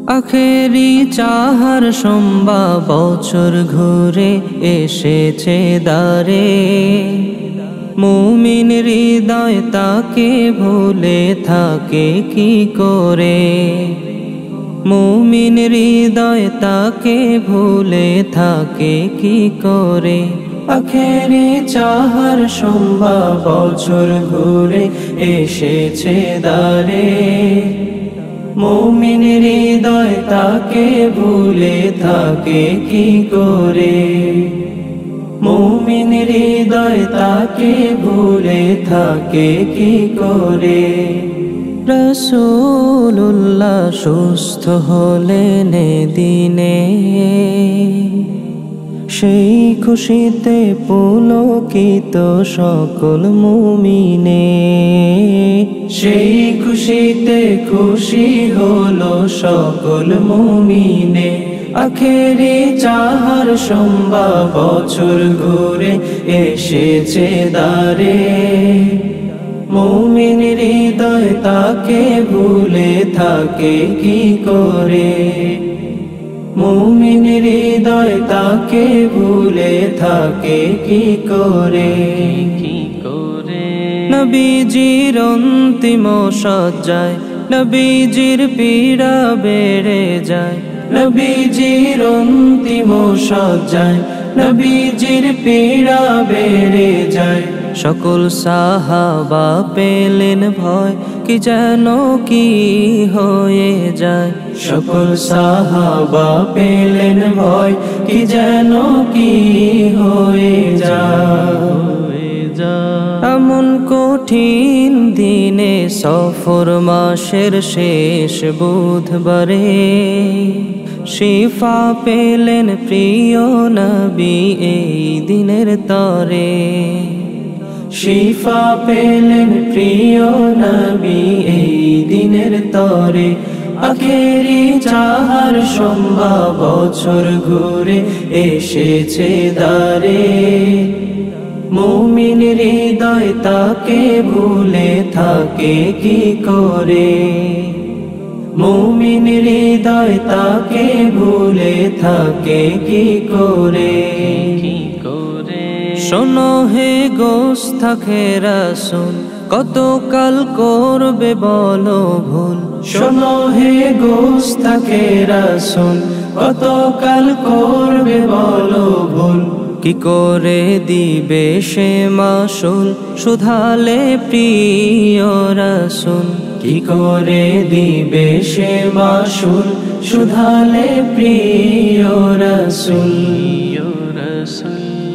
আখেরি চাহার সম্বা বছর ঘুরে এসেছে দ্বারে, মুমিন হৃদয় তাকে ভুলে থাকে কি করে, মুমিন হৃদয় তাকে ভুলে থাকে কি করে। আখেরি চাহার সম্বা বছর ঘুরে এসেছে দ্বারে, মুমিন হৃদয় তাকে ভুলে থাকে কি করে, মুমিন হৃদয় তাকে ভুলে থাকে কি করে। রাসূলুল্লাহ সুস্থ হলেন দিনে, সেই খুশিতে পুলকিত সকল মুমিনে, সেই খুশিতে খুশি হলো সকল মুমিনে। আখেরি চাহার সম্বা বছর ঘুরে এসেছে দ্বারে, মুমিন হৃদয় তাকে ভুলে থাকে কি করে, মুমিন হৃদয় তাকে ভুলে থাকে কি করে। নবীজির অন্তিম সজ্জায় নবীজির পীড়া বেড়ে যায়, নবীজির অন্তিম সজ্জায় নবীজির পীড়া বেড়ে যায়। সকল সাহাবা পেলেন ভয়, কি যেন কি হয়ে যায়, সকল সাহাবা পেলেন ভয়, কি যেন কি হয়ে যায়। এমন কঠিন দিনে সফর মাসের শেষ বুধবারে, শিফা পেলেন প্রিয় নবী এই দিনের তরে, শিফা পেলেন প্রিয় নবী এই দিনের তরে। আখেরি চাহার সম্বা বছর ঘুরে এসেছে দ্বারে, মুমিন হৃদয় তাকে ভুলে থাকে কি করে, মুমিন হৃদয় তাকে ভুলে থাকে কি করে। শোনো হে গোস্তাখে রাসূল, কতকাল করবে বলো ভুল, শোনো হে গোস্তাখে রাসূল, কতকাল করবে বলো ভুল। কি করে দিবে সে মাসুল, শুধালে প্রিয় রাসূল, কি করে দিবে সে মাসুল, শুধালে প্রিয় রাসূল।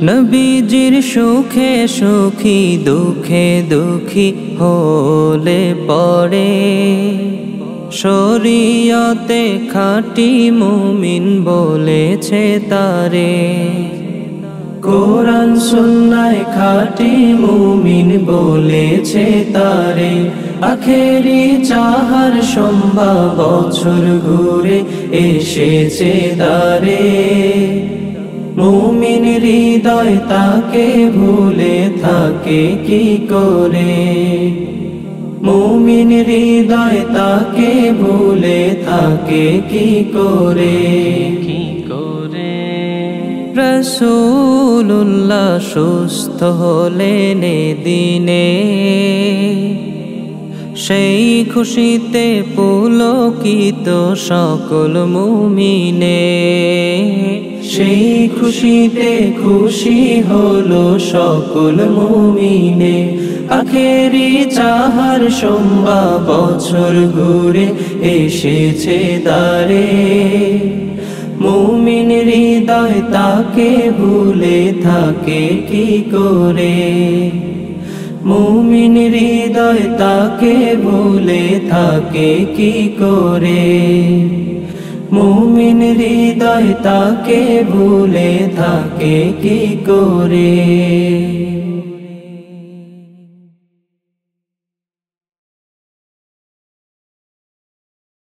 নবীজির সুখে সুখী দুঃখে দুঃখী হলে পড়ে, শরীয়তে খাঁটি মুমিন বলেছে তারে, কোরআন সুন্নাহ খাঁটি মুমিন বলেছে তারে। আখেরি চাহার সম্বা বছর ঘুরে এসেছে দ্বারে, মুমিন হৃদয় তাকে ভুলে থাকে কি করে, মুমিন হৃদয় তাকে ভুলে থাকে কি করে। রাসূলুল্লাহ সুস্থ হলেন দিনে, সেই খুশিতে পুলকিত সকল মুমিনে, সেই খুশিতে খুশি হলো সকল মুমিনে। আখেরি চাহার সম্বা বছর ঘুরে এসেছে দ্বারে, মুমিন হৃদয় তাকে ভুলে থাকে কি করে, মুমিন হৃদয় তাকে ভুলে থাকে কি করে, মুমিন হৃদয় তাকে ভুলে থাকে কি করে।